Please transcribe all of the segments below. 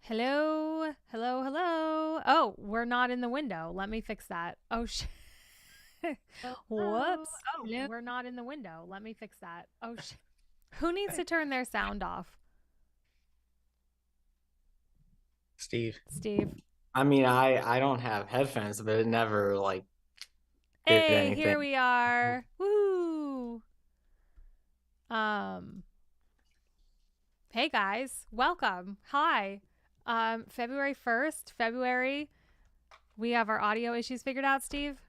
Hello, hello, hello. Oh, we're not in the window. Let me fix that. Oh, shit. Hello. Whoops. Oh, Hello. we're not in the window. Let me fix that. Oh, shit. Who needs to turn their sound off? Steve. Steve. I don't have headphones, but it never did Hey, here anything. we are. Woo. Um, hey guys, welcome. Hi. February 1st, February. We have our audio issues figured out, Steve.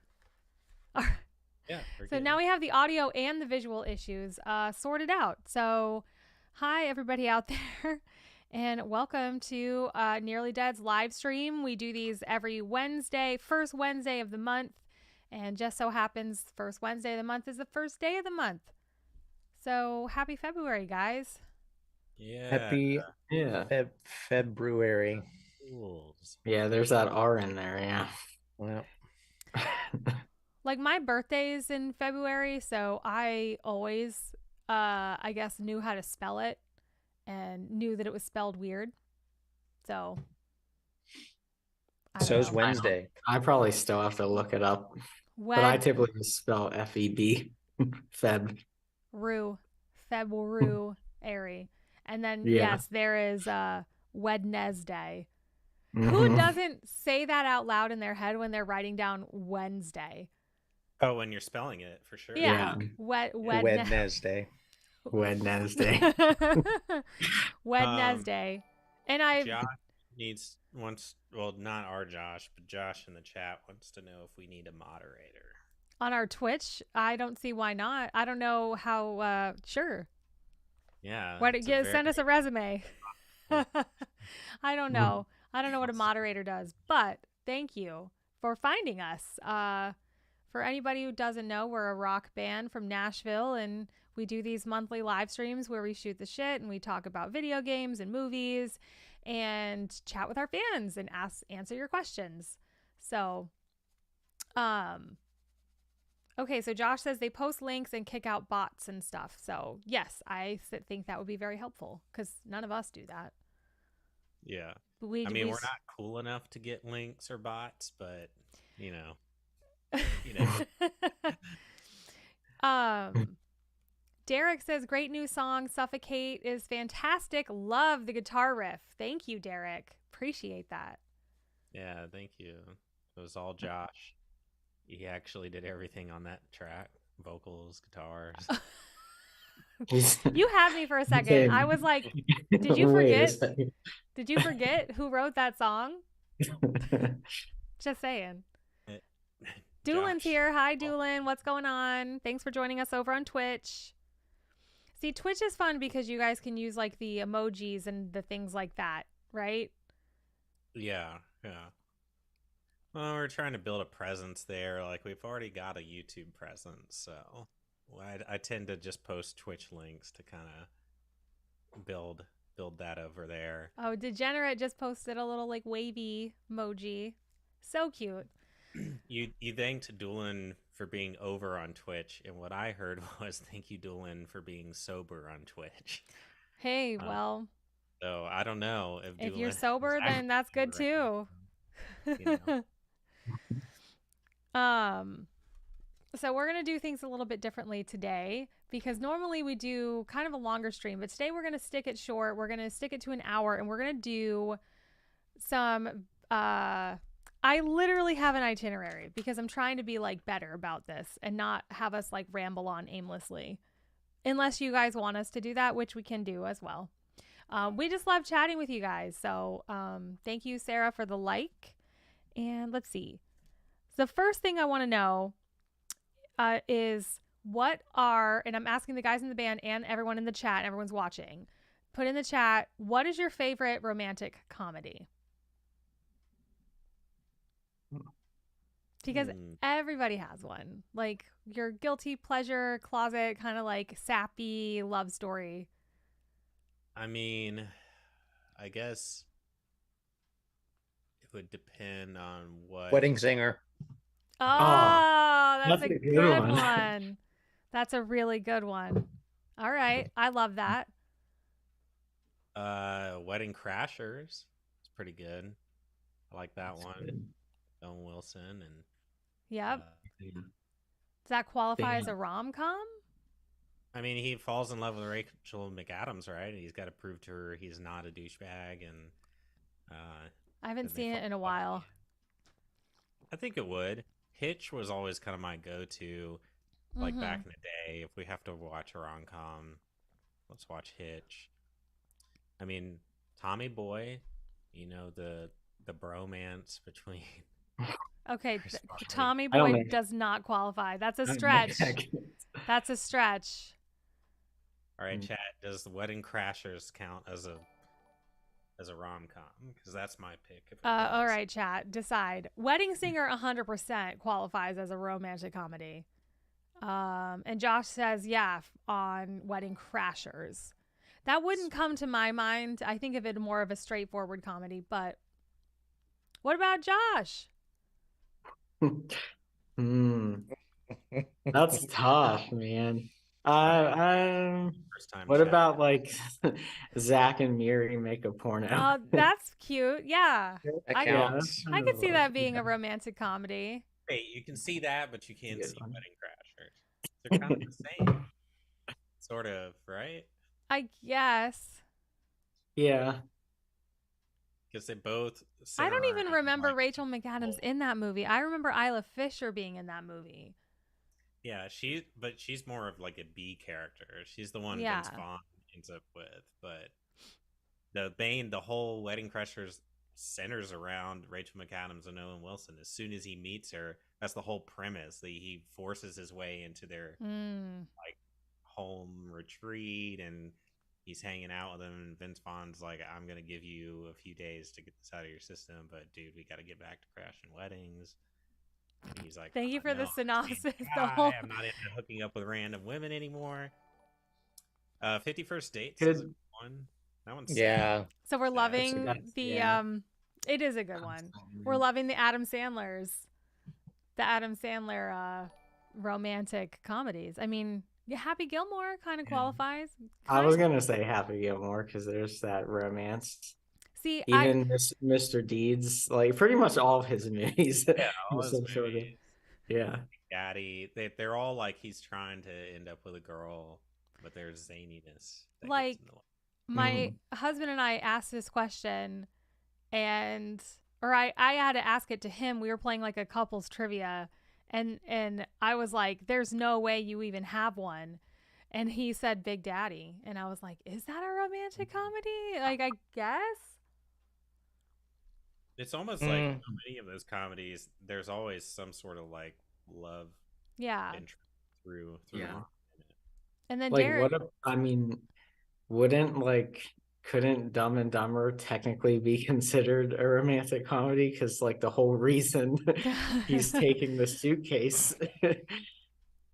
Yeah, we're So good. now we have the audio and the visual issues sorted out. So, hi, everybody out there, and welcome to Nearly Dead's live stream. We do these every Wednesday, first Wednesday of the month, and just so happens, first Wednesday of the month is the first day of the month. So, happy February, guys. Yeah. Happy, yeah, February. Fools. yeah. There's that R in there, yeah. Well, Like, my birthday is in February, so I always, I guess, knew how to spell it and knew that it was spelled weird. So, I don't so's know. I don't. Wednesday. I probably still have to look it up, but I Wed typically just spell Feb. Feb. Rue, February. And then Yeah. yes, there is Wednesday. Who Hmm. doesn't say that out loud in their head when they're writing down Wednesday? Oh, when you're spelling it, for sure. Yeah, Yeah. Wednesday. Wednesday. Um, Wednesday. And I've Josh well, not our Josh, but Josh in the chat wants to know if we need a moderator. on our Twitch, I don't see why not. I don't know how sure. Yeah, Why it's a very send us a resume? I don't know. I don't know what a moderator does, but thank you for finding us. For anybody who doesn't know, we're a rock band from Nashville, and we do these monthly live streams where we shoot the shit and we talk about video games and movies and chat with our fans and answer your questions. So, um, okay, so Josh says they post links and kick out bots and stuff. So, yes, I think that would be very helpful because none of us do that. Yeah. We, I mean, we, we're not cool enough to get links or bots, but you know, you know. um, Derek says, great new song. Suffocate is fantastic. Love the guitar riff. Thank you, Derek. Appreciate that. Yeah, thank you. It was all Josh. He actually did everything on that track, vocals, guitars. You had me for a second. I was like, did you Wait a forget? second. Did you forget who wrote that song? Just saying. Doolin's Josh. here. Hi, Doolin. What's going on? Thanks for joining us over on Twitch. See, Twitch is fun because you guys can use like the emojis and the things like that, right? Yeah, yeah. Well, we're trying to build a presence there. Like we've already got a YouTube presence, so I tend to just post Twitch links to kind of build that over there. Oh, Degenerate just posted a little like wavy emoji. So cute. You thanked Doolin for being over on Twitch, and what I heard was thank you, Doolin, for being sober on Twitch. Hey, well, So I don't know if Doolin you're is sober, then that's good actually right too. now, you know. um, so we're gonna do things a little bit differently today because normally we do kind of a longer stream, but today we're gonna stick it short. We're gonna stick it to an hour, and we're gonna do some. I literally have an itinerary because I'm trying to be like better about this and not have us like ramble on aimlessly, unless you guys want us to do that, which we can do as well. We just love chatting with you guys. So thank you, Sarah, for the like. And let's see. The first thing I want to know is what are, and I'm asking the guys in the band and everyone in the chat, everyone's watching, put in the chat, what is your favorite romantic comedy? Because everybody has one. Like your guilty pleasure closet, kind of like sappy love story. I mean, I guess it would depend on what. Wedding Singer. Oh, that's a a good one. That's a really good one. All right. I love that. Wedding Crashers. It's pretty good. I like that That's one. good. Owen Wilson and Yep. Yeah. Does that qualify as Damn. a rom-com? I mean, he falls in love with Rachel McAdams, right? He's got to prove to her he's not a douchebag, and I haven't then they seen it fall in a in love at the while. end. I think it would. Hitch was always kind of my go-to, like back in the day. If we have to watch a rom-com, let's watch Hitch. I mean, Tommy Boy, you know, the bromance between Okay, Chris Farley. Tommy I don't Boy think- does not qualify. That's a I don't stretch. think I can- That's a stretch. All right, chat. Does the Wedding Crashers count as a rom-com? Because that's my pick. If it All does. right, chat. Decide. Wedding Singer 100% qualifies as a romantic comedy. And Josh says, yeah, on Wedding Crashers. That wouldn't come to my mind. I think of it more of a straightforward comedy. But what about Josh? That's tough, man. First time. What chat. about like Zach and Miri make a porno? Oh, that's cute. Yeah. That I could- counts. I could see that being a romantic comedy. Wait, you can see that, but you can't Good see one. Wedding Crashers. They're kind of the same, sort of, right? I guess. Yeah. Because they both. I don't center even around, remember like, Rachel McAdams in that movie. I remember Isla Fisher being in that movie. Yeah, but she's more of like a B character. She's the one Yeah. Vince Vaughn ends up with. But the whole Wedding Crashers centers around Rachel McAdams and Owen Wilson. As soon as he meets her, that's the whole premise. He forces his way into their like home retreat, and he's hanging out with them. And Vince Vaughn's like, "I'm gonna give you a few days to get this out of your system, but dude, we got to get back to crashing weddings." And he's like, Thank you for the no, synopsis. I'm The whole I'm not into hooking up with random women anymore. 51st Dates Good. is a good one. That one's Yeah. So we're loving that's- the yeah. it is a good one. We're loving the Adam Sandler romantic comedies. I mean, yeah, Happy Gilmore kind of Yeah. qualifies. I was gonna say Happy Gilmore because there's that romance. See, Even Mr. Deeds, like pretty much all of his movies. Yeah, all have his some sort of- movies. yeah. Daddy, they're all like he's trying to end up with a girl, but there's zaniness. that Like- gets in the way. my husband and I asked this question, I had to ask it to him. We were playing like a couples trivia, and I was like, "There's no way you even have one," and he said Big Daddy, and I was like, "Is that a romantic comedy?" Like, I guess. It's almost like so many of those comedies. There's always some sort of like love Yeah. interest through. Yeah. And then Like Derek, couldn't Dumb and Dumber technically be considered a romantic comedy? Because like the whole reason he's taking the suitcase.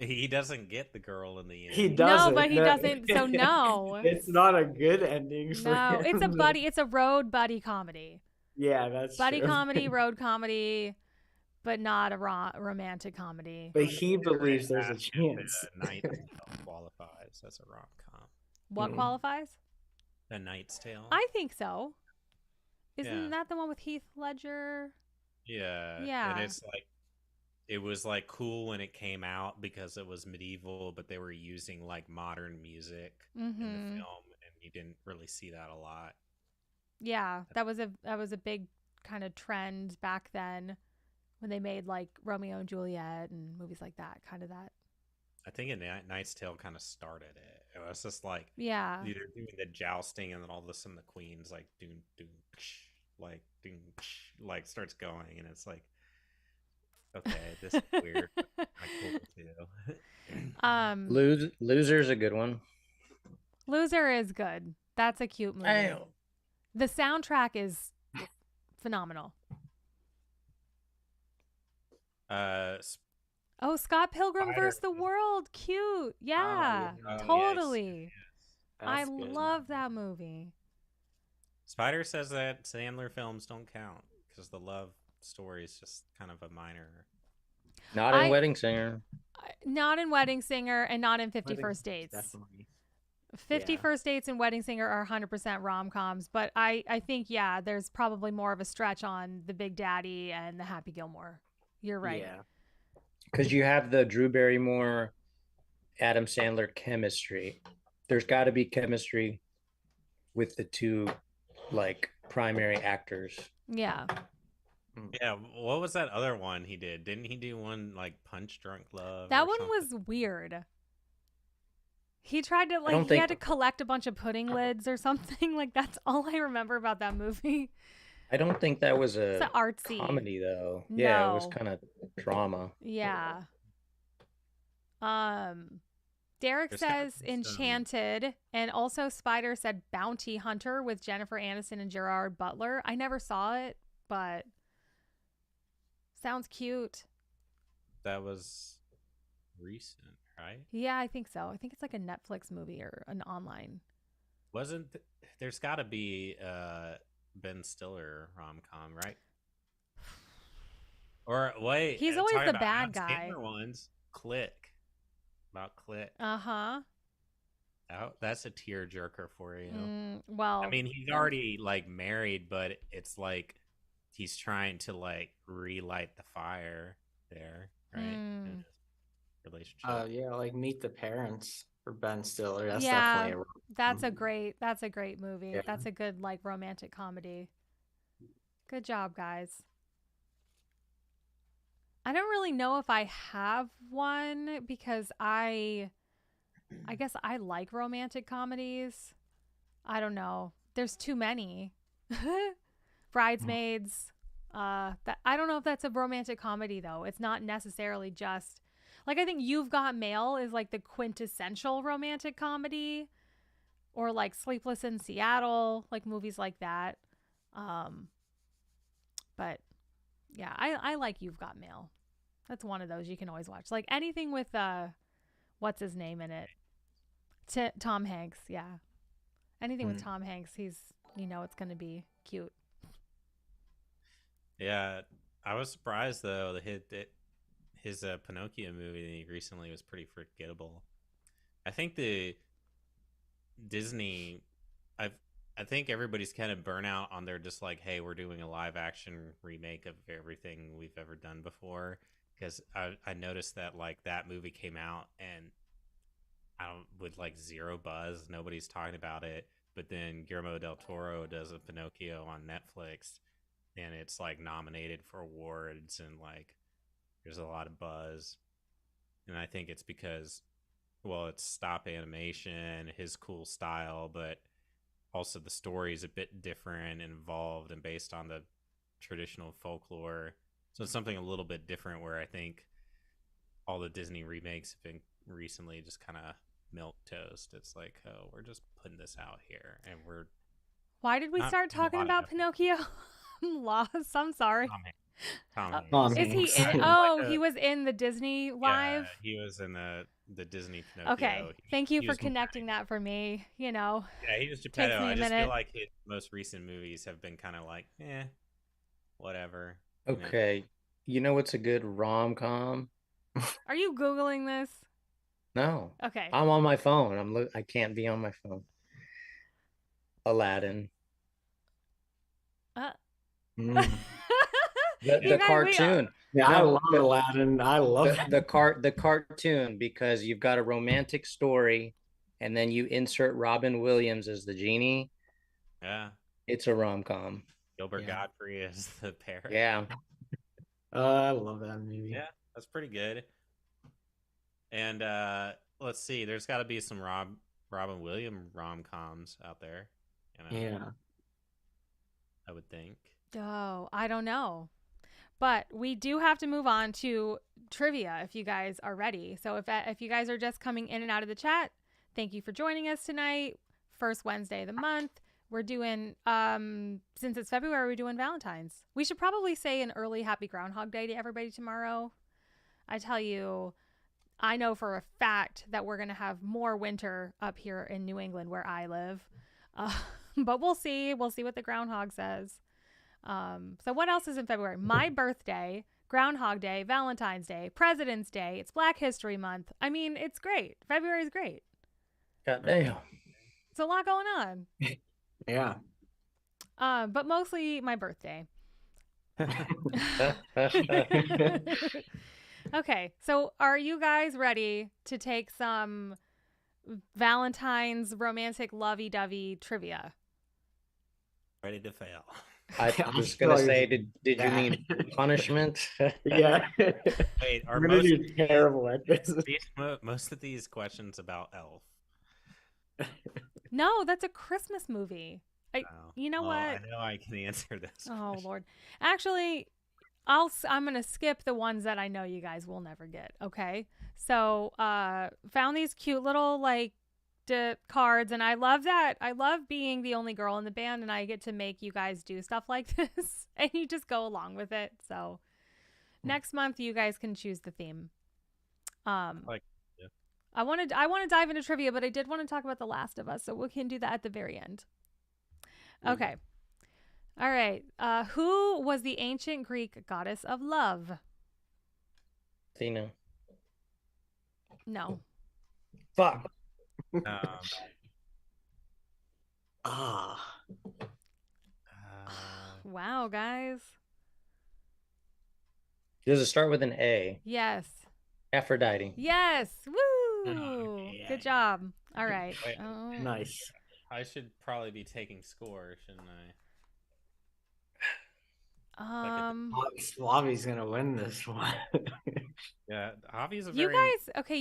He doesn't get the girl in the end. He doesn't. No, but he doesn't. So no. It's not a good ending for no, him. it's a road buddy comedy. Yeah, that's Buddy true. comedy, road comedy, but not a romantic comedy. But he believes there's a Ask if chance. The Knight's Tale qualifies as a rom-com. What Hmm. qualifies? The Knight's Tale. I think so. Isn't Yeah. that the one with Heath Ledger? Yeah. Yeah. And it's like it was like cool when it came out because it was medieval, but they were using like modern music in the Mm-hmm. film, and you didn't really see that a lot. Yeah, that was a big kind of trend back then when they made like Romeo and Juliet and movies like that. Kind of that. I think in Knight's Tale kind of started it. It was just like Yeah. they're doing the jousting, and then all of a sudden the queen's like doing like starts going, and it's like, okay, this is weird. But kinda cool too. Loser's a good one. Loser is good. That's a cute movie. The soundtrack is phenomenal. Oh, Scott Pilgrim Spider- vs. the World. Cute. Yeah, yeah. totally. I That's good. love that movie. Spider says that Sandler films don't count because the love story is just kind of a minor. Not in Wedding Singer. Not in Wedding Singer and not in 50 Wedding First Singer, Dates. definitely. 50 First Dates and Wedding Singer are 100% rom-coms, but I think, yeah, there's probably more of a stretch on The Big Daddy and The Happy Gilmore. You're right. Yeah. Because you have the Drew Barrymore, Adam Sandler chemistry. There's got to be chemistry with the two like primary actors. Yeah. Yeah, what was that other one he did? Didn't he do one like Punch Drunk Love? That or one something? was weird. He tried to don't he think- had to collect a bunch of pudding lids or something. Like that's all I remember about that movie. I don't think that was It's a artsy comedy though. Yeah, it was No. kind of drama. Yeah. Derek There's gotta says be some- Enchanted, and also Spider said Bounty Hunter with Jennifer Aniston and Gerard Butler. I never saw it, but sounds cute. That was recent, right? Yeah, I think so. I think it's like a Netflix movie or an online. There's got to be Ben Stiller rom-com, right? Or wait, He's always talking the about bad Adam guy. Sandler ones. Click. About Click. Uh-huh. That's a tearjerker for you. Well, I mean, he's already like married, but it's like he's trying to like relight the fire there, right? In his relationship. Yeah, like Meet the Parents for Ben Stiller. That's Yeah, definitely a rom-com. that's a great movie. Yeah. That's a good like romantic comedy. Good job, guys. I don't really know if I have one because I guess I like romantic comedies. I don't know. There's too many. Bridesmaids. That I don't know if that's a romantic comedy though. It's not necessarily just like I think You've Got Mail is like the quintessential romantic comedy, or like Sleepless in Seattle, like movies like that. But yeah, I like You've Got Mail. That's one of those you can always watch. Like anything with what's his name in it? Tom Hanks, yeah. Anything with Tom Hanks, it's going to be cute. Yeah, I was surprised though that his Pinocchio movie recently was pretty forgettable. I think the Disney, I think everybody's kind of burnt out on their just like, hey, we're doing a live action remake of everything we've ever done before. Because I noticed that like that movie came out and with like zero buzz, nobody's talking about it. But then Guillermo del Toro does a Pinocchio on Netflix, and it's like nominated for awards, and like there's a lot of buzz. And I think it's because, well, it's stop animation, his cool style, but also the story is a bit different and involved and based on the traditional folklore. So it's something a little bit different where I think all the Disney remakes have been recently just kind of milquetoast. It's like, oh, we're just putting this out here, and we're Why did we not start putting a talking lot of about effort. Pinocchio? I'm lost. I'm sorry. Tom Hanks. Tom Is he Hanks. in? Like Oh, the- he was in the Disney live. Yeah, he was in the Disney Pinocchio. Okay, thank you He for was- connecting that for me. Yeah, he was Takes Geppetto. me a I just minute. feel like his most recent movies have been kind of like, whatever. you know? Okay. You know what's a good rom-com? Are you Googling this? No. Okay. I'm on my phone. I can't be on my phone. Aladdin. Mm. The You guys, we- cartoon. Yeah, I No, love Aladdin. I love The cartoon, because you've got a romantic story and then you insert Robin Williams as the genie. Yeah, It's a rom-com. Gilbert Yeah. Godfrey is the parrot. Yeah. I love that movie. Yeah, that's pretty good. And let's see, there's got to be some Robin Williams rom-coms out there. Yeah. I would think. Oh, I don't know. But we do have to move on to trivia if you guys are ready. So if you guys are just coming in and out of the chat, thank you for joining us tonight. First Wednesday of the month. We're doing, since it's February, we're doing Valentine's. We should probably say an early happy Groundhog Day to everybody tomorrow. I tell you, I know for a fact that we're going to have more winter up here in New England where I live. But we'll see. We'll see what the groundhog says. So what else is in February? My birthday, Groundhog Day, Valentine's Day, President's Day. It's Black History Month. I mean, it's great. February is great. God damn. It's a lot going on. Yeah. But mostly my birthday. Okay, so are you guys ready to take some Valentine's romantic lovey-dovey trivia? Ready to fail. I was gonna say, did you mean punishment? Yeah. Wait, are I'm gonna most do terrible at this. most of these questions about Elf? No, that's a Christmas movie. Oh, You know well, what? I know I can answer this. Oh Lord. Actually, I'm gonna skip the ones that I know you guys will never get. Okay. So found these cute little like cards, and I love that. I love being the only girl in the band, and I get to make you guys do stuff like this, and you just go along with it. So next month you guys can choose the theme. Like, yeah. I want to dive into trivia, but I did want to talk about The Last of Us, so we can do that at the very end. Okay. All right. Who was the ancient Greek goddess of love? Athena. No. Fuck. Ah. Wow, guys. Does it start with an A? Yes. Aphrodite. Yes. Woo. yeah. Good job. All right. Wait. Nice. I should probably be taking score, shouldn't I? Slavy's gonna win this one. Yeah, Javi's a You very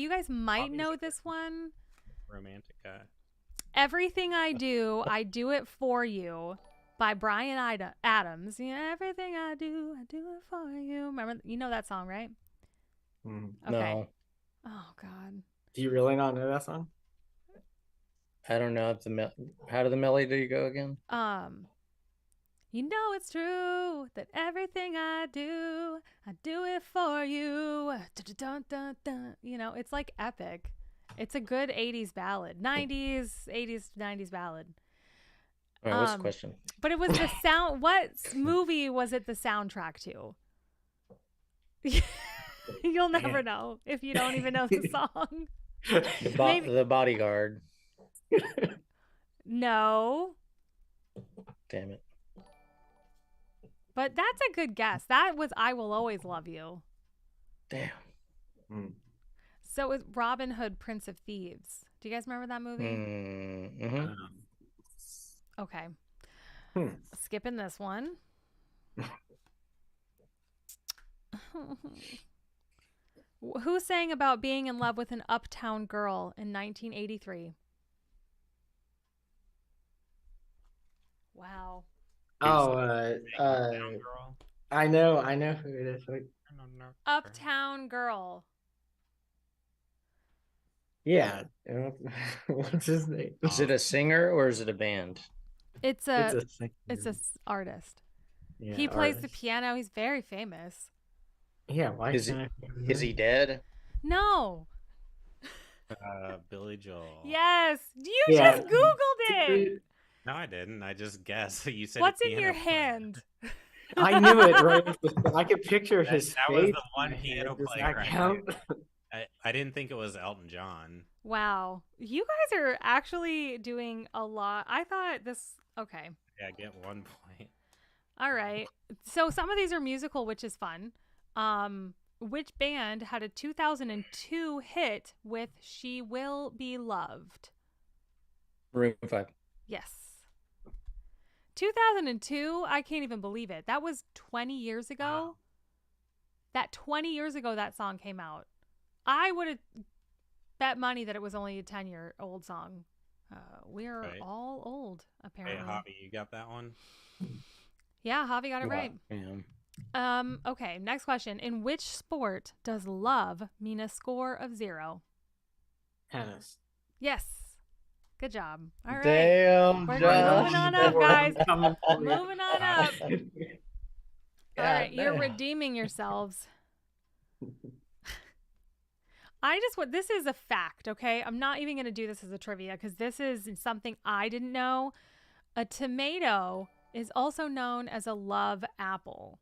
guys might Obviously. know this one. romantic guy. Everything I Do It For You by Bryan Adams. Yeah, everything I do it for you. Remember, you know that song, right? Mm. Okay. No, Oh God. Do you really not know that song? I don't know. How did the melody go again? You know it's true that everything I do it for you. Dun-dun-dun-dun. You know, it's like epic. It's a good 80s ballad. 90s ballad. All right, what's the question? But it was the sound. What movie was it the soundtrack to? You'll never know if you don't even know the song. The Bodyguard. No. Damn it. But that's a good guess. That was I Will Always Love You. Damn. Mm. So it was Robin Hood, Prince of Thieves. Do you guys remember that movie? Mm-hmm. Okay. Hmm. Skipping this one. Who sang about being in love with an uptown girl in 1983? Wow. Oh, Girl. I know who it is. Like, Uptown Girl. yeah. What's his name? Is it a singer or is it a band? It's It's a a singer. artist. Yeah, He plays the artist. piano. He's very famous. Yeah, why Is can't Is he dead? No. Billy Joel. Yes. You Yeah. just Googled it. No, I didn't. I just guessed. You said What's a in your piano player. hand? I knew it right. I could picture That- his that face. was the in one my head. piano Does player that I count? I didn't think it was Elton John. Wow. You guys are actually doing a lot. I thought this. Okay. Yeah, get 1 point. All right. So some of these are musical, which is fun. Which band had a 2002 hit with She Will Be Loved? Room 5. Yes. 2002, I can't even believe it. That was 20 years ago. Wow. That 20 years ago that song came out. I would have bet money that it was only a 10-year-old song. We're Right. all old, Hey, apparently. Javi, you got that one? Yeah, Javi got it right. Yeah. Okay, next question. In which sport does love mean a score of 0? Tennis. Yes. Good job. All right. Damn. We're Josh. moving on up, guys. Coming for you. Moving on up. All right, you're damn. redeeming yourselves. This is a fact, okay? I'm not even going to do this as a trivia because this is something I didn't know. A tomato is also known as a love apple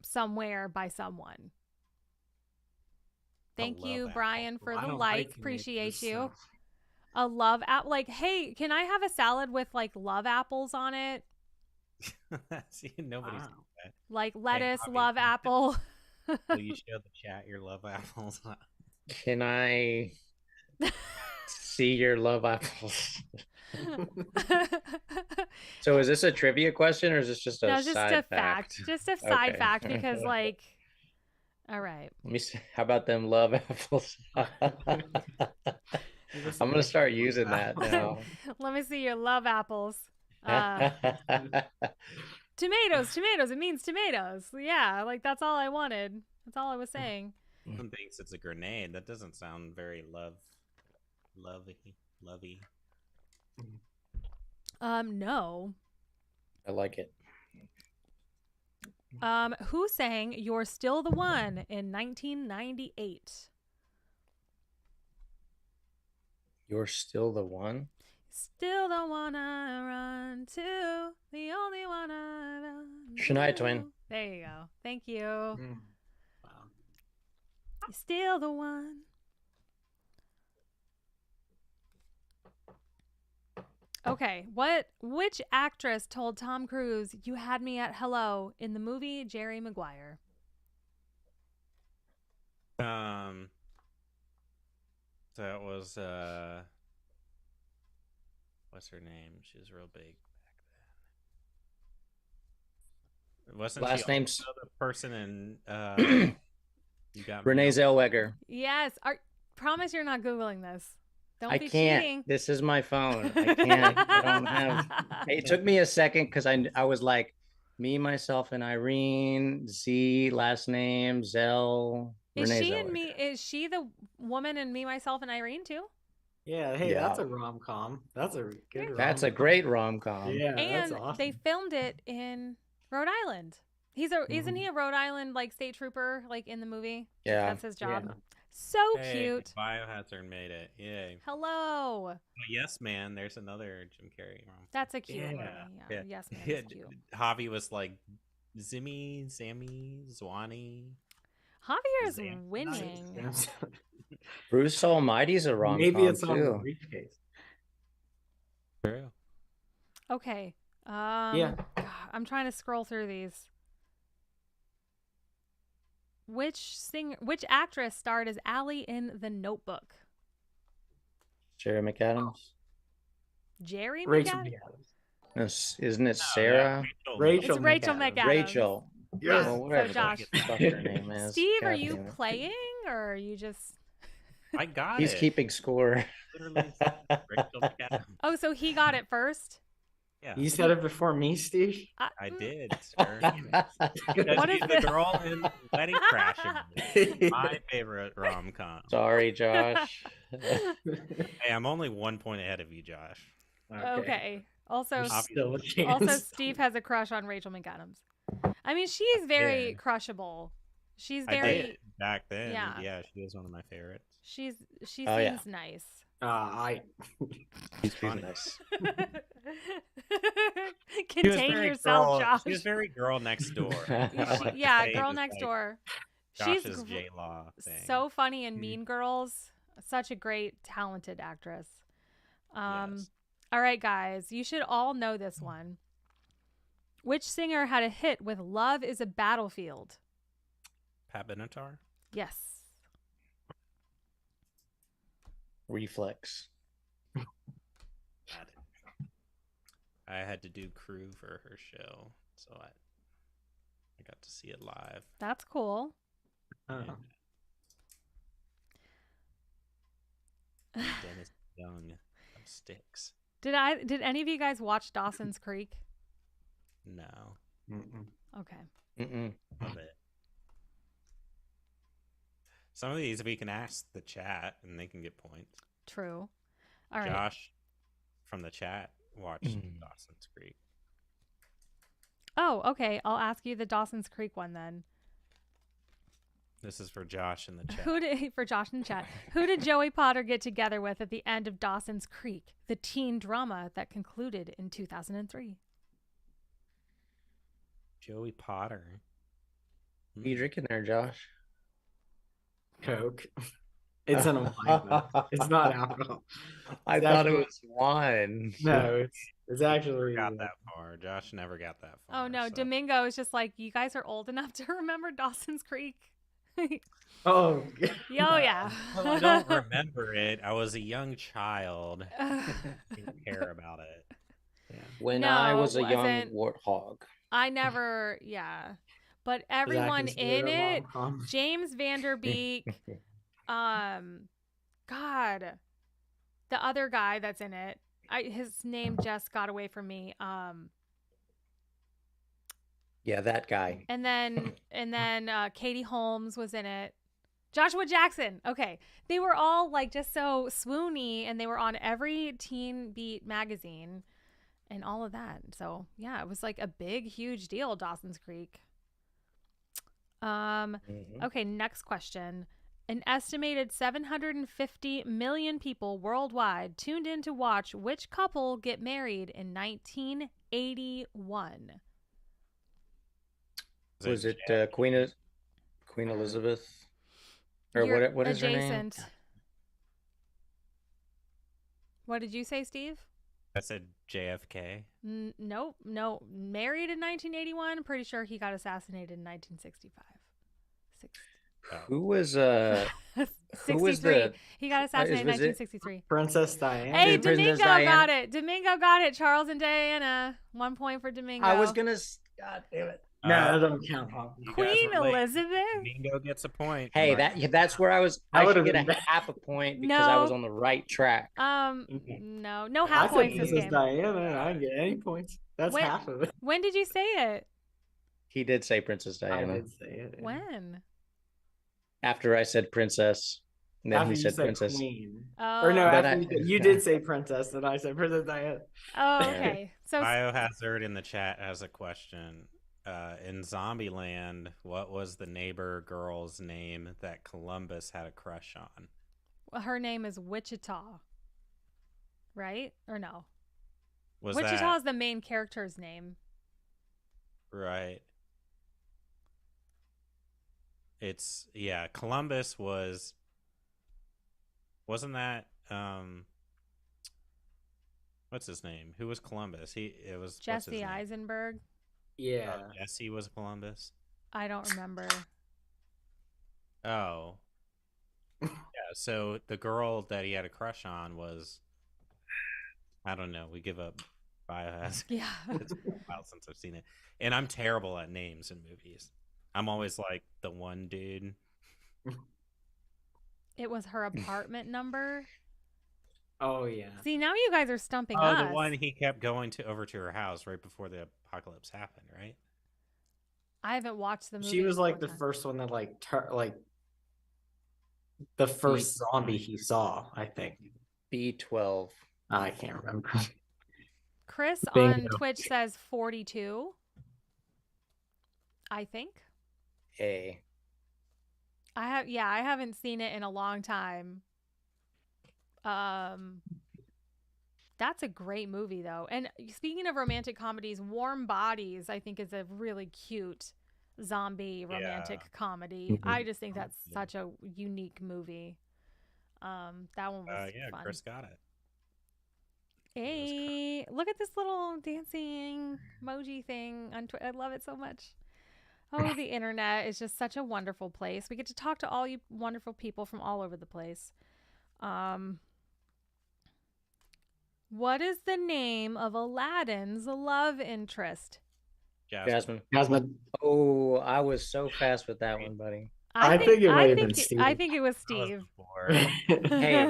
somewhere by someone. Thank you, love Brian, for I the don't like. like tomatoes, Appreciate you. so- A love apple. Like, hey, can I have a salad with like love apples on it? See, nobody's Wow. that. Like lettuce, Bobby, love apple. Will you show the chat your love apples? Can I see your love apples? So is this a trivia question or is this just a No, just side a fact. fact? Just a side Okay. fact because like all right. Let me see. How about them love apples? I'm gonna start using that now. Let me see your love apples. Tomatoes, tomatoes. It means tomatoes. Yeah, like that's all I wanted. That's all I was saying. Someone thinks it's a grenade. That doesn't sound very lovey. No. I like it. Who sang "You're Still the One" in 1998? You're still the one. Still the one I run to, the only one I run Shania to. Twain. There you go. Thank you. Wow. You're still the one. Okay, which actress told Tom Cruise, "You had me at hello" in the movie Jerry Maguire? That was what's her name? She was real big back then. Wasn't Last she name's also the person in You Got Renee Mail? Zellweger. Yes. Promise you're not Googling this. Don't I be can't. cheating. This is my phone. I can't. I don't have. It took me a second because I was like, me, myself, and Irene. Z last name Zell. Is Renee she and Zellweger. me? Is she the woman in Me, Myself, and Irene too? Yeah, hey, Yeah. that's a rom-com. That's a good rom-com. That's a great rom-com. Yeah, that's And awesome. they filmed it in Rhode Island. Isn't he a Rhode Island like state trooper like in the movie? Yeah. That's his job. Yeah. So Hey, cute. Biohazard made it. Yay. Hello. Oh, Yes Man. There's another Jim Carrey rom. That's a cute Yeah. movie. Yeah. Yeah. Yes, man. Yeah, It's cute. Javi was like Zimmy, Sammy, Zwani. Javier is Zam- winning. Bruce Almighty's a rom-com Maybe it's on the too. briefcase. True. Okay. Yeah. God, I'm trying to scroll through these. Which actress starred as Allie in The Notebook? Jerry McAdams. Jerry Rachel McAdams? McAdams. No, isn't it Sarah? Rachel It's Rachel McAdams. McAdams. Rachel. Yeah, Well, so whatever the Josh. fuck her name is. Steve, are God you damn it. playing or are you just... I got He's it. keeping score. Literally Rachel McAdams. Oh, so he got it first? Yeah, You said it before me, Steve? I did, sir. What is the this? girl in Wedding Crashers? My favorite rom-com. Sorry, Josh. Hey, I'm only 1 point ahead of you, Josh. Okay. Also, There's still a chance. also, Steve has a crush on Rachel McAdams. I mean, she is very Yeah. crushable. She's I very... did back then. Yeah. Yeah, she was one of my favorites. She Oh, yeah. seems nice. He's funny. nice. Contain yourself, Josh. She was very girl next door. Yeah, Say Girl is Next like Door. Josh's She's J Law thing. so funny in Mean Girls. Such a great, talented actress. Yes. All right, guys, you should all know this one. Which singer had a hit with "Love Is a Battlefield"? Pat Benatar. Yes. Reflex. I had to do crew for her show, so I got to see it live. That's cool. Uh-huh. Dennis Young of Styx. Did any of you guys watch Dawson's Creek? No, Okay. Mm-mm. love it. Some of these we can ask the chat and they can get points. True. All right. Josh from the chat watched Dawson's Creek. Oh, okay. I'll ask you the Dawson's Creek one then. This is for Josh in the chat. For Josh in chat? Who did Joey Potter get together with at the end of Dawson's Creek, the teen drama that concluded in 2003? Joey Potter. What are you drinking there, Josh? Coke. It's an wine, but it's not alcohol. I It's thought it actually- was wine. No, it's Never actually got that far. Josh never got that far. Oh no, so. Domingo is just like, you guys are old enough to remember Dawson's Creek. Oh, Yeah. Well, I don't remember it. I was a young child. Didn't care about it. yeah. When No, I it was a young wasn't. warthog. I never, yeah. But Is that everyone in considered a it, rom-com? James Vanderbeek, God, the other guy that's in it, his name just got away from me. Yeah, that guy. And then Katie Holmes was in it. Joshua Jackson. Okay. They were all like just so swoony, and they were on every Teen Beat magazine and all of that. So yeah, it was like a big, huge deal, Dawson's Creek. Okay, next question. An estimated 750 million people worldwide tuned in to watch which couple get married in 1981. Was it Queen Elizabeth? Or You're what is her name? adjacent. What did you say, Steve? I said JFK. Nope. No. Married in 1981. Pretty sure he got assassinated in 1965. Who was 63. He got assassinated in was it 1963. Princess Diana. Hey, Princess Domingo Diana? got it. Domingo got it. Charles and Diana. 1 point for Domingo. I was gonna. God damn it! No, that doesn't count. You guys Queen were late. Elizabeth. Mingo gets a point. Hey, that's where I was. I That should would've get a been- half a point because I was No. on the right track. No I half said points this Princess game. Diana, and I didn't get any points. That's When- half of it. When did you say it? He did say Princess I Diana did say it. yeah. When? after I said princess, and then After he you said said princess. Queen. Oh. Or no, But after you did say princess, and I said Princess Diana. Oh, okay. So Biohazard in the chat has a question. In Zombieland, what was the neighbor girl's name that Columbus had a crush on? her name is Wichita. Right? Or no? Was Wichita that is the main character's name. right? It's Columbus wasn't that what's his name? Who was Columbus? It was what's his Jesse name? Eisenberg. Yeah. Jesse was Columbus. I don't remember. Oh. Yeah, so the girl that he had a crush on was, I don't know, we give up Biohazard. Yeah. It's been a while since I've seen it. And I'm terrible at names in movies. I'm always like the one dude. It was her apartment number. Oh yeah. See, now you guys are stumping Oh, us. the one he kept going over to her house right before the apocalypse happened, right? I haven't watched the movie. She was like four the times. first one that the first zombie he saw, I think. B12. I can't remember. Chris Bingo. on Twitch says 42. I think. A. I haven't seen it in a long time. That's a great movie though. And speaking of romantic comedies, Warm Bodies I think is a really cute zombie romantic comedy. Mhm. I just think that's such a unique movie. That one was fun. Chris got it. Hey, look at this little dancing emoji thing on Twitter. I love it so much. Oh, the internet is just such a wonderful place. We get to talk to all you wonderful people from all over the place. What is the name of Aladdin's love interest? Jasmine. Jasmine. Oh, I was so fast with that one, buddy. I think it might have been I Steve. think it was Steve. Hey,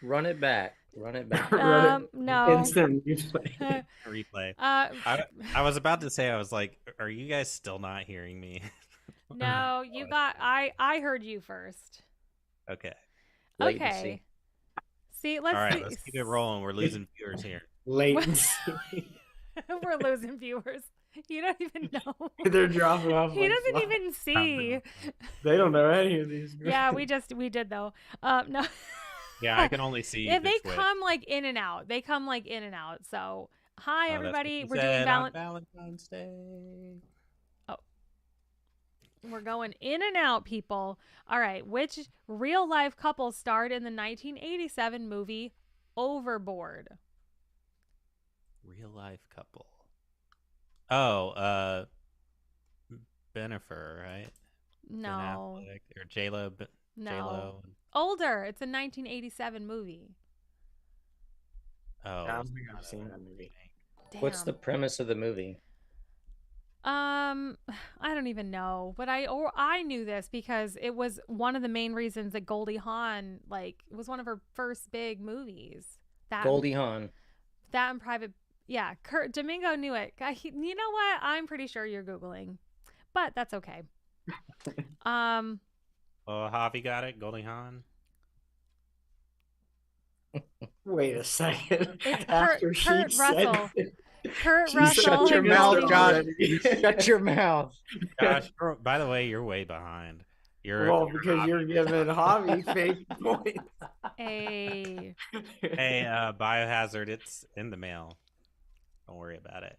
run it back. Run it back. No. Instant replay. Replay. I was about to say, I was like, are you guys still not hearing me? No, you got. I heard you first. Okay. Okay. Latency. See, let's All right, see. let's keep it rolling. We're losing viewers here. Latency. We're losing viewers. You don't even know. They're dropping off. He like doesn't flies. even see. They don't know any of these. Yeah, we did though. No. Yeah, I can only see. Yeah, the they Twitch. come like in and out. They come like in and out. So, hi Oh, that's everybody. what We're you doing said on Valentine's Day. We're going in and out, people. All right. Which real life couple starred in the 1987 movie Overboard? Real life couple. Oh, Benifer, right? Ben No. Affleck or J-Lo. No. J-Lo. Older. It's a 1987 movie. Oh, I don't think I've seen that movie. Damn. What's the premise of the movie? I don't even know, but I knew this because it was one of the main reasons that Goldie Hawn, like, it was one of her first big movies. Goldie Hawn. That and Private, yeah. Domingo knew it. You know what? I'm pretty sure you're Googling, but that's okay. Oh, Javi got it. Goldie Hawn. Wait a second. It's After she Kurt said Russell. it, Kurt she Russell. Shut your and mouth, Goldie Josh. Hawn. Shut your mouth. Gosh, by the way, you're way behind. well, because you're giving Javi fake points. Hey. Hey, Biohazard, it's in the mail. Don't worry about it.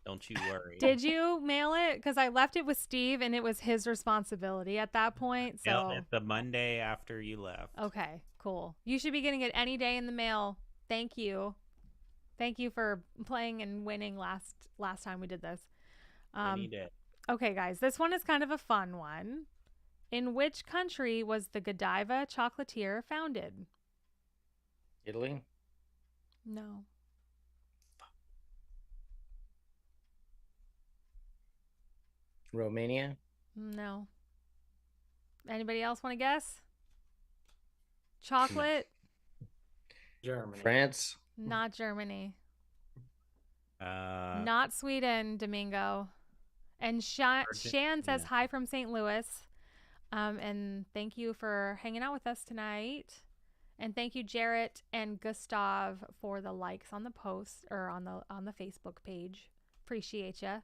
Don't you worry. Did you mail it? Because I left it with Steve, and it was his responsibility at that point. Mailed So it the Monday after you left. okay, cool. You should be getting it any day in the mail. Thank you. Thank you for playing and winning last time we did this. Any day. Okay, guys, this one is kind of a fun one. In which country was the Godiva chocolatier founded? Italy? No. Romania? No. Anybody else want to guess? Chocolate? Germany. France? Not Germany. Uh, Not Sweden, Domingo. And Shan says yeah. hi from St. Louis. And thank you for hanging out with us tonight. And thank you, Jarrett and Gustav, for the likes on the post or on the Facebook page. Appreciate you.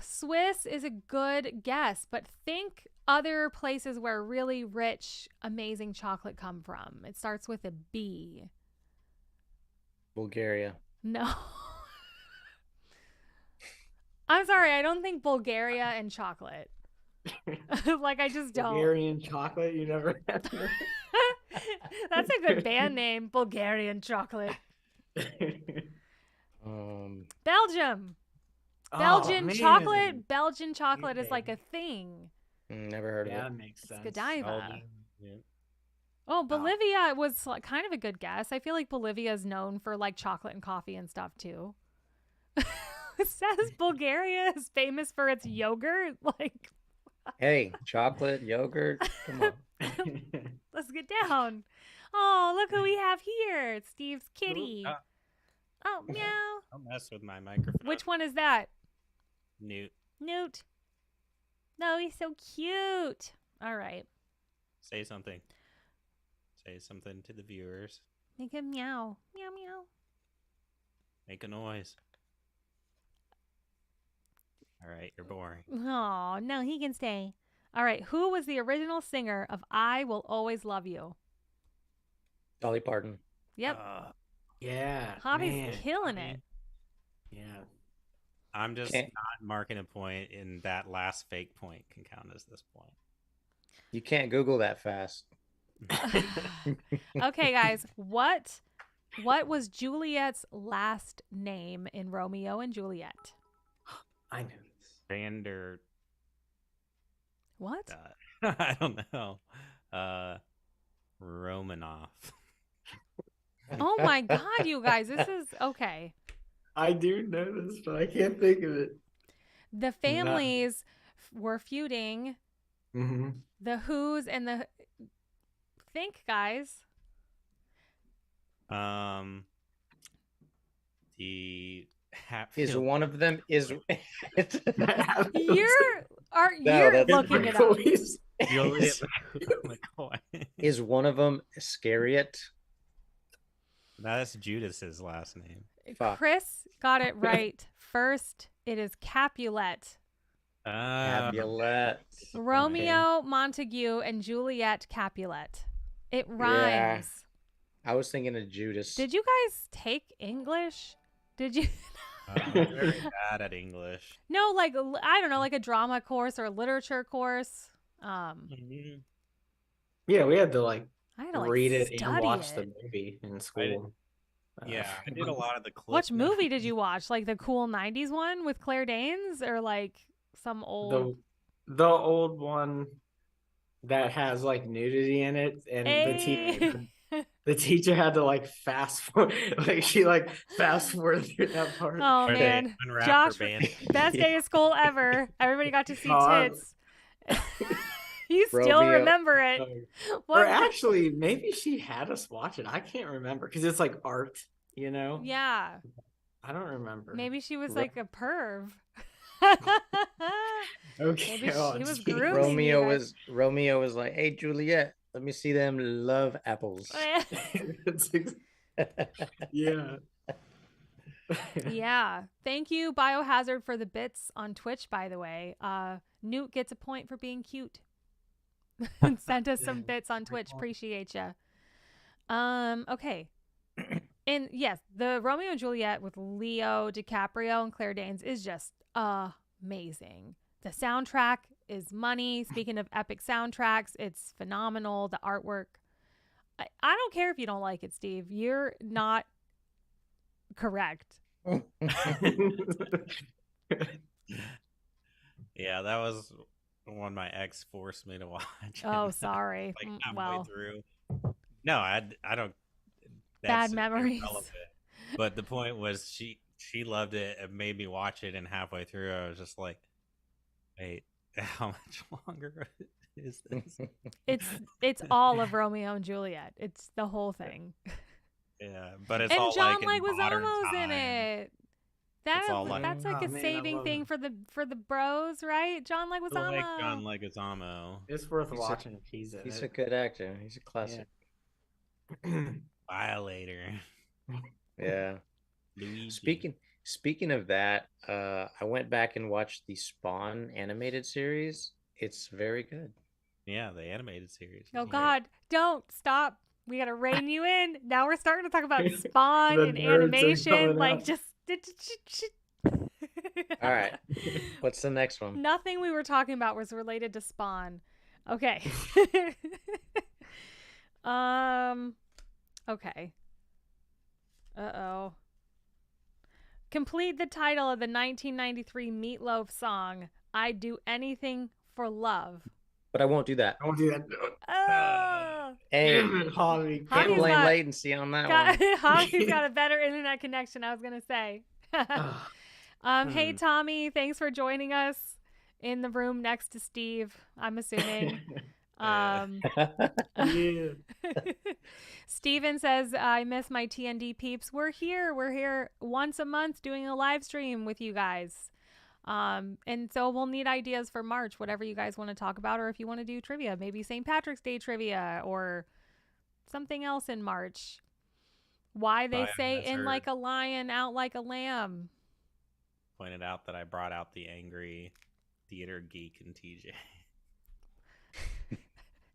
Swiss is a good guess, but think other places where really rich, amazing chocolate come from. It starts with a B. Bulgaria? No. I'm sorry, I don't think Bulgaria and chocolate. Like, I just don't. Bulgarian chocolate, you never had. That's a good band name, Bulgarian chocolate. Belgium. Belgian chocolate. Belgian chocolate is like a thing. Never heard of Yeah, it. that makes sense. Godiva. yeah. Oh, Bolivia was like kind of a good guess. I feel like Bolivia is known for like chocolate and coffee and stuff too. It says Bulgaria is famous for its yogurt. Like, Hey, chocolate, yogurt. Come on. let's get down. Oh, look who we have here. It's Steve's kitty. Oh, meow. Don't mess with my microphone. Which one is that? Newt? Newt. No, he's so cute. All right. Say something. Say something to the viewers. Make him meow. Meow, meow. Make a noise. All right, you're boring. Oh, no, he can stay. All right. Who was the original singer of I Will Always Love You? Dolly Parton. Yep. Yeah. Hobby's man. killing it. Yeah. I'm just Can't- not marking a point, and that last fake point can count as this point. You can't Google that fast. Okay, guys. What was Juliet's last name in Romeo and Juliet? I know this. Vander. What? I don't know. Romanoff. Oh my God, you guys. This is okay. I do know this, but I can't think of it. The families were feuding. Mm-hmm. The Who's and the think, guys. The Is Hatfield. one of them is You're No, that's looking it up. Juliet McCoy. is one of them Iscariot? No, that's Judas's last name. Fuck. Chris got it right. First, it is Capulet. Capulet. Romeo Montague and Juliet Capulet. It rhymes. Yeah. I was thinking of Judas. Did you guys take English? Did you? I'm very bad at English. No, like I don't know, like a drama course or a literature course. Yeah, we had to I had to like read it and study watch the it. movie in school. Yeah, I did a lot of the clip. Which movie did you watch? Like the cool 90s one with Claire Danes or like some old The old one that has like nudity in it, and the teacher had to like fast forward, like she like fast forward through that part. Oh Where they man, unwrap Josh, her band. best day of school ever. Everybody got to see Oh, tits. You still Romeo- remember it? Or What? actually, maybe she had us watch it. I can't remember because it's like art, you know. Yeah, I don't remember. maybe she was Ro- like a perv. Okay. Maybe oh, she was geez. grooming Romeo was like, "Hey Juliet, let me see them love apples." Yeah. Yeah. Thank you, Biohazard, for the bits on Twitch, by the way. Newt gets a point for being cute. Sent us some bits on Twitch. Appreciate you. Okay. And yes, the Romeo and Juliet with Leo DiCaprio and Claire Danes is just amazing. The soundtrack is money. Speaking of epic soundtracks, it's phenomenal. The artwork. I don't care if you don't like it, Steve. You're not correct. Yeah, that was one my ex forced me to watch. Oh, sorry. Like halfway Well, through. No, I don't. Bad memories. Irrelevant. But the point was, she loved it and made me watch it, and halfway through, I was just like, "Wait, how much longer is this?" it's all of Romeo and Juliet. It's the whole thing. Yeah, but it's And all John like in modern Leguizamo's in time. it. It's all like- That's like Oh, a man, I saving love thing him. for the bros, right? John I Leguizamo. like John Leguizamo. It's worth He's a- watching if he's in He's it. a good actor. He's a classic. Violator. Yeah. Luigi. Speaking of that, I went back and watched the Spawn animated series. It's very good. Yeah, the animated series. Oh Yeah. God, don't stop. We gotta rein you in. Now we're starting to talk about Spawn The and nerds are animation. coming Like out. just All right. What's the next one? Nothing we were talking about was related to Spawn. Okay. Okay. Uh-oh. Complete the title of the 1993 Meatloaf song, I'd Do Anything for Love. But I won't do that. I won't do that. Oh! Hey, Damn it, Holly. can't Javi's blame got- latency on that Got, one. Javi's got a better internet connection, I was going to say. Hey, Tommy, thanks for joining us in the room next to Steve, I'm assuming. Yeah. Steven says, I miss my TND peeps. We're here once a month doing a live stream with you guys. And so we'll need ideas for March, whatever you guys want to talk about, or if you want to do trivia, maybe St. Patrick's Day trivia or something else in March. Why they say in like a lion, out like a lamb. Pointed out that I brought out the angry theater geek in TJ.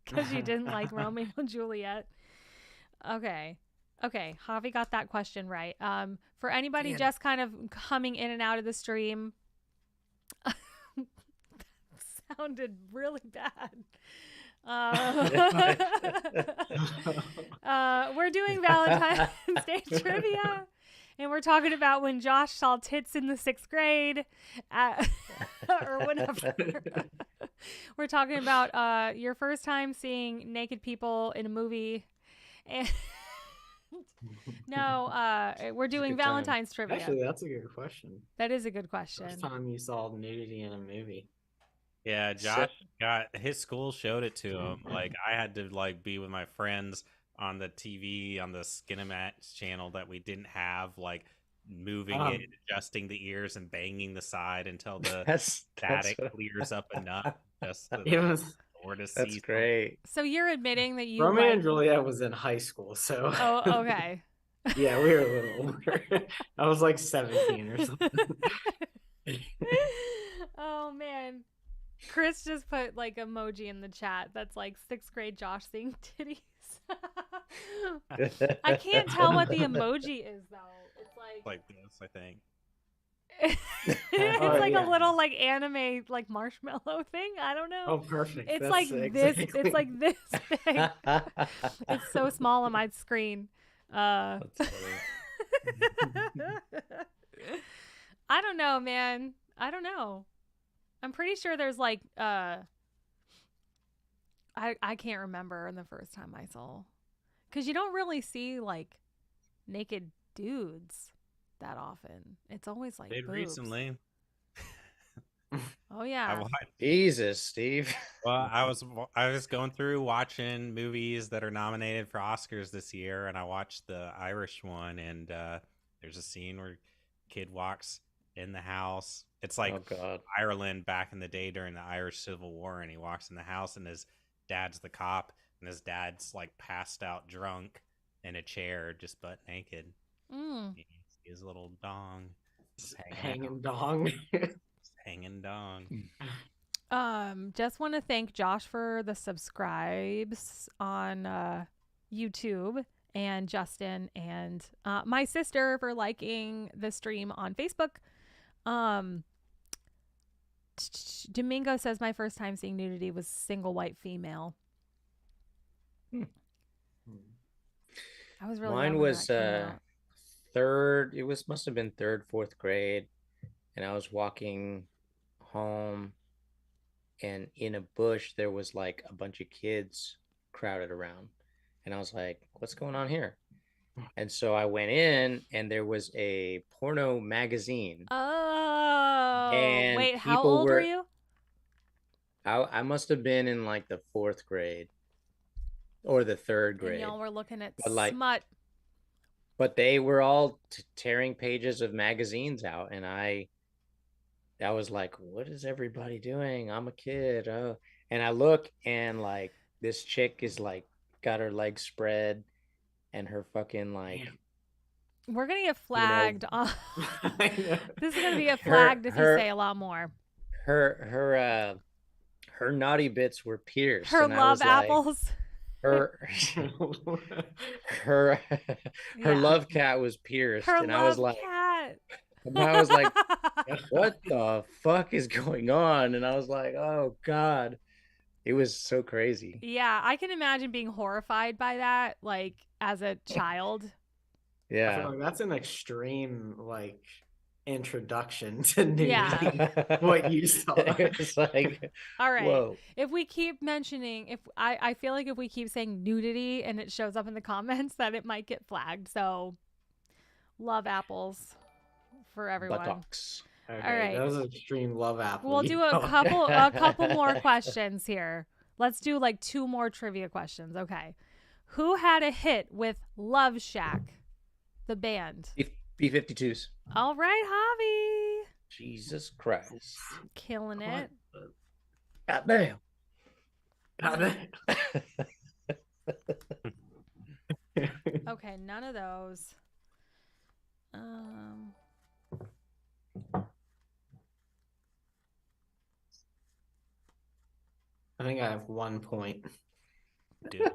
Because you didn't like Romeo and Juliet. Okay. Javi got that question right. For anybody Damn. just kind of coming in and out of the stream, that sounded really bad. We're doing Valentine's Day trivia, and we're talking about when Josh saw tits in the 6th grade, or whatever. We're talking about your first time seeing naked people in a movie. And no, we're doing good time. Valentine's trivia. Actually, that's a good question. That is a good question. First time you saw nudity in a movie. Yeah, Josh got his school showed it to him. Like I had to like be with my friends on the TV on the Skinemax channel that we didn't have, like moving it, adjusting the ears, and banging the side until the That's static clears up enough. Just It was or to see. That's great. So you're admitting that you Romeo like... and Juliet was in high school, so Oh, okay. yeah, we were a little older. I was like 17 or something. Oh man. Chris just put like emoji in the chat that's like 6th grade Josh seeing titties. I can't tell what the emoji is though. It's like Like this, I think. It's Oh, like yeah. a little like anime like marshmallow thing. I don't know. Oh, perfect. It's That's like this. exactly- It's like this big. It's so small on my screen. That's funny. I don't know, man. I don't know. I'm pretty sure there's like I can't remember the first time I saw, because you don't really see like naked dudes that often. It's always like Did boobs. recently. Oh I yeah. watched. Jesus, Steve. Well, I was going through watching movies that are nominated for Oscars this year, and I watched the Irish one, and there's a scene where kid walks in the house. It's like Oh God. Ireland back in the day during the Irish Civil War, and he walks in the house, and his dad's the cop, and his dad's like passed out drunk in a chair, just butt naked. Mm. You see his little dong just Hanging dong. hanging dong. Just want to thank Josh for the subscribes on YouTube, and Justin and my sister for liking the stream on Facebook. Domingo says my first time seeing nudity was single white female. I was really young Mine when was that came out. third. It was must have been third, fourth grade, and I was walking home, and in a bush there was like a bunch of kids crowded around, and I was like, "What's going on here?" And so I went in, and there was a porno magazine. Oh, And wait, how people old were were- you? I must have been in like the fourth grade or the third And grade, y'all were looking at But, like, smut. but they were all tearing pages of magazines out, and I was like, "What is everybody doing? I'm a kid." Oh, and I look, and like this chick is like got her legs spread, and her fucking like We're gonna get flagged. I know. This is gonna be a flagged if you her- say a lot more. her naughty bits were pierced. Her and I love was like, apples. her her Yeah. love cat was pierced, Her and love I was like, cat. what the fuck is going on? And I was like, oh God, it was so crazy. Yeah, I can imagine being horrified by that, like as a child. I Yeah. feel like that's an extreme like introduction to nudity. Yeah. What you saw. It's like, All right. whoa. If we keep mentioning, if I feel like if we keep saying nudity and it shows up in the comments, that it might get flagged. So, love apples for everyone. Buttocks. Okay, All right. that was an extreme love apple. We'll you do a know. couple more questions here. Let's do like 2 more trivia questions. Okay. Who had a hit with Love Shack, the band? B-52s. All right, Javi. Jesus Christ. Killing it. Goddamn. Okay, none of those. I think I have 1 point. Dude.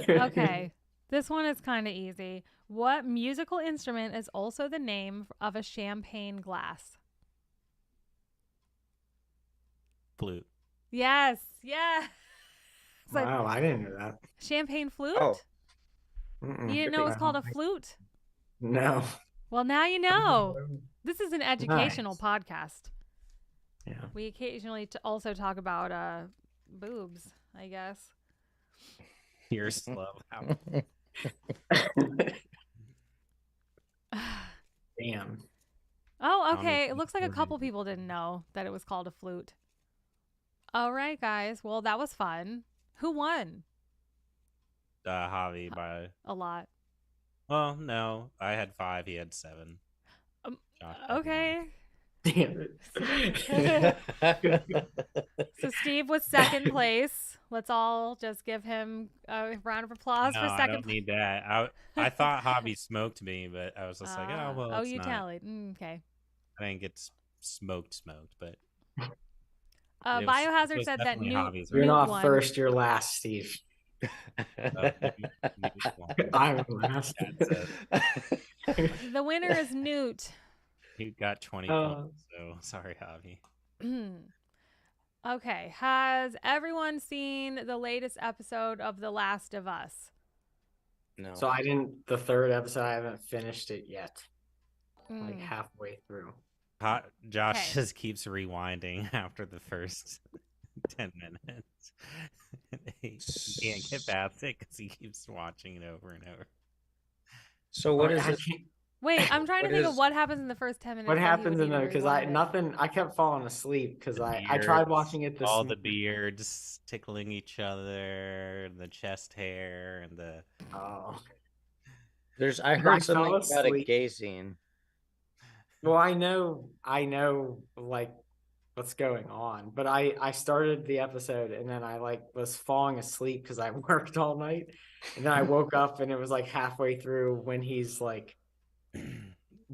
Okay. This one is kind of easy. What musical instrument is also the name of a champagne glass? Flute. Yes. Yeah. It's like Wow, I didn't know that. champagne flute? Oh. Mm-mm. You didn't know it was called a flute? No. Well, now you know. This is an educational Nice. podcast. Yeah. We occasionally also talk about boobs, I guess. You're slow. Damn. Oh, Tommy okay. It looks like a Flute. couple people didn't know that it was called a flute. All right, guys. Well, that was fun. Who won? Javi by. A lot. Well, no, I had 5. He had 7. Josh had Okay. Damn it. So Steve was second place. Let's all just give him a round of applause No, for I second don't need that. I thought Javi smoked me, but I was just like, oh well. Oh, it's you not. tallied. Okay. I didn't get smoked, but it was Biohazard said that definitely Newt, Javi's You're Newt not won. first, you're last, Steve. Newt won. I'm last. That's it. The winner is Newt. You got 20 points, so sorry, Javi. Okay. Has everyone seen the latest episode of The Last of Us? No. So the third episode, I haven't finished it yet. Like halfway through. Josh Okay. just keeps rewinding after the first 10 minutes. He can't get past it because he keeps watching it over and over. So what is it? Wait, I'm trying to think of what happens in the first 10 minutes. What happens in there? Because I kept falling asleep because I tried watching it this all the beards tickling each other, the chest hair, and the I heard something about a gay scene. Well, I know like what's going on, but I started the episode and then I like was falling asleep because I worked all night, and then I woke up and it was like halfway through when he's like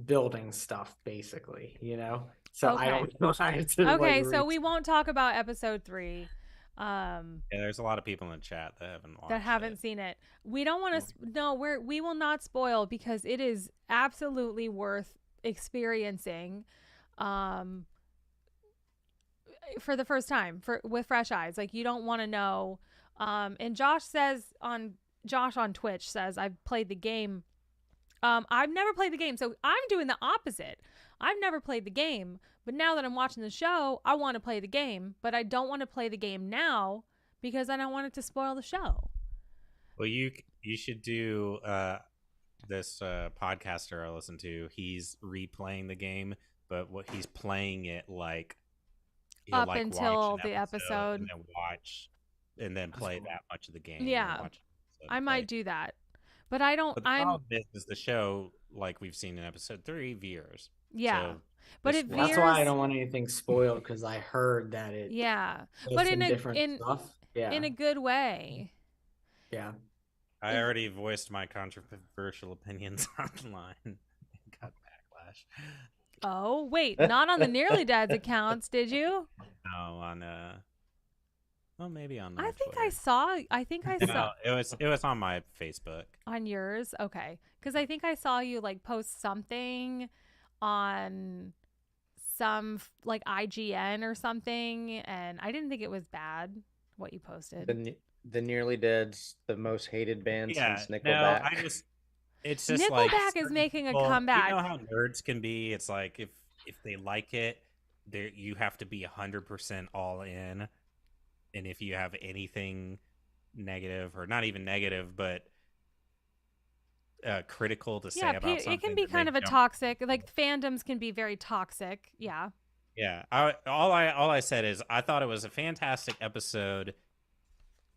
building stuff, basically, you know. So okay. I don't know how to. Okay, so we won't talk about episode 3. Yeah, there's a lot of people in the chat that haven't seen it. We don't want to. No, we will not spoil because it is absolutely worth experiencing, for the first time with fresh eyes. Like, you don't want to know. And Josh on Twitch says I've played the game. I've never played the game, so I'm doing the opposite. I've never played the game, but now that I'm watching the show, I want to play the game, but I don't want to play the game now because I don't want it to spoil the show. Well, you should do this podcaster I listen to. He's replaying the game, but he's playing it like up until the episode, and then and then play that much of the game. Yeah, I might do that. But I don't. But the problem is the show, like we've seen in episode 3, veers. Yeah, so but it veers. That's why I don't want anything spoiled because I heard that it. Yeah, but in a good way. Yeah, I already voiced my controversial opinions online and got backlash. Oh wait, not on the Nearly Dads accounts, did you? No, on well, maybe on. I think Twitter. I saw. It was on my Facebook. On yours, okay? Because I think I saw you like post something on some like IGN or something, and I didn't think it was bad what you posted. The Nearly Dead's the most hated band since Nickelback. No, it's just Nickelback like is making a comeback. You know how nerds can be. It's like if they like it, you have to be 100% all in. And if you have anything negative, or not even negative, but critical to say about something, it can be kind of a toxic. Like, fandoms can be very toxic. Yeah. Yeah. All I said is I thought it was a fantastic episode,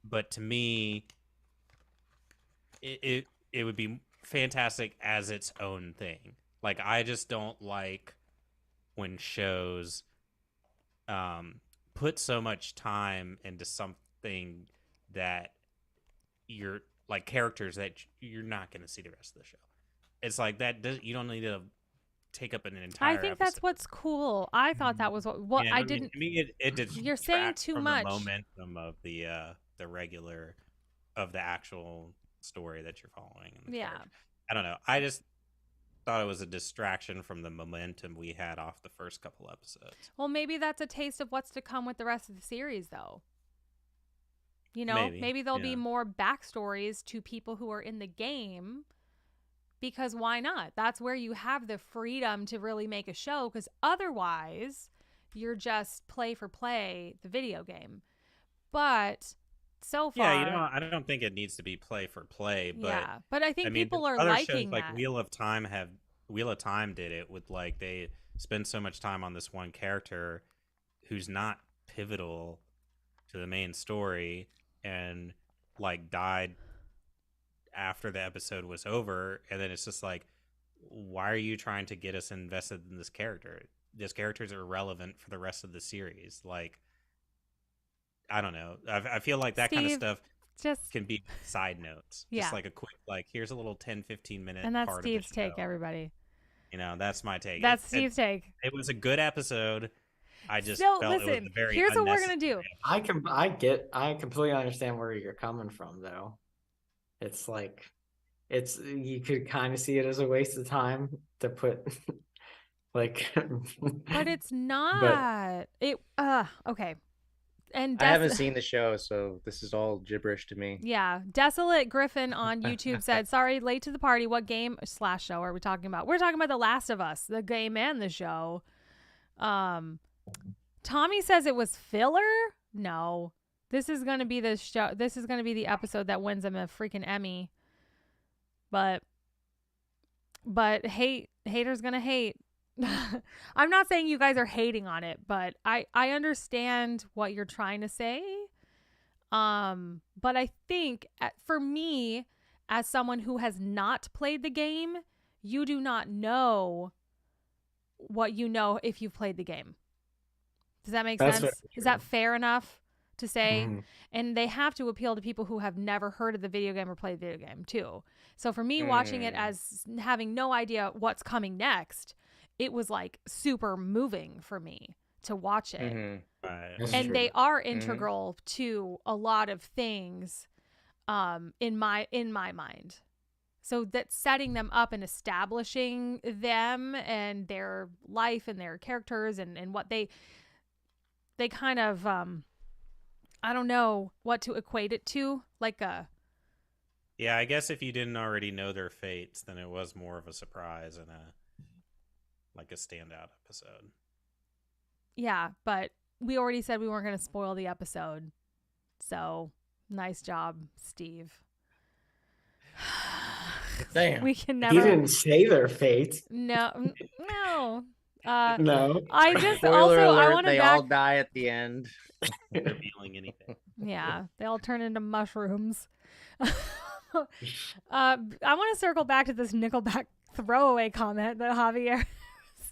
but to me, it would be fantastic as its own thing. Like, I just don't like when shows put so much time into something that you're like characters that you're not going to see the rest of the show. It's like that. You don't need to take up an entire. I think that's what's cool. I thought that was what I didn't. To me, it you're saying too much. The momentum of the actual story that you're following. Yeah. Character. I don't know. I just thought it was a distraction from the momentum we had off the first couple episodes. Well, maybe that's a taste of what's to come with the rest of the series, though. You know, maybe there'll be more backstories to people who are in the game, because why not? That's where you have the freedom to really make a show, because otherwise you're just play for play the video game. But so far, I don't think it needs to be play for play, but I think people are other liking shows, like that. Wheel of Time did it with, like, they spend so much time on this one character who's not pivotal to the main story, and like died after the episode was over, and then it's just like, why are you trying to get us invested in this character? This character is irrelevant for the rest of the series. Like, I don't know. I feel like that kind of stuff just can be side notes. Just like a quick, like, here's a little 10-15 minute and that's part Steve's of the show. take, everybody. You know, that's my take. That's Steve's take. It was a good episode. I just felt it was a very here's what we're gonna do. I completely understand where you're coming from, though. It's like it's you could kind of see it as a waste of time to put like But it's but not. It okay. And I haven't seen the show, so this is all gibberish to me. yeah, Desolate Griffin on YouTube said, "Sorry, late to the party. What game / show are we talking about? We're talking about The Last of Us, the game and the show." Tommy says it was filler. No, this is gonna be the show. This is gonna be the episode that wins him a freaking Emmy. But haters gonna hate. I'm not saying you guys are hating on it, but I understand what you're trying to say. But I think for me, as someone who has not played the game, you do not know what you know if you've played the game. Does that make That's sense? Is that fair enough to say? Mhm. And they have to appeal to people who have never heard of the video game or played the video game too. So for me, watching it as having no idea what's coming next, it was like super moving for me to watch it. Mm-hmm. Right. That's And true. they are integral to a lot of things in my mind. So that setting them up and establishing them and their life and their characters and what they kind of I don't know what to equate it to, like a Yeah, I guess if you didn't already know their fates, then it was more of a surprise and a standout episode. yeah, but we already said we weren't going to spoil the episode. So, nice job, Steve. Damn. We can He never didn't say their fate. No. No. I just Spoiler also alert, I want to they back all die at the end. Revealing anything. Yeah, they all turn into mushrooms. I want to circle back to this Nickelback throwaway comment that Javier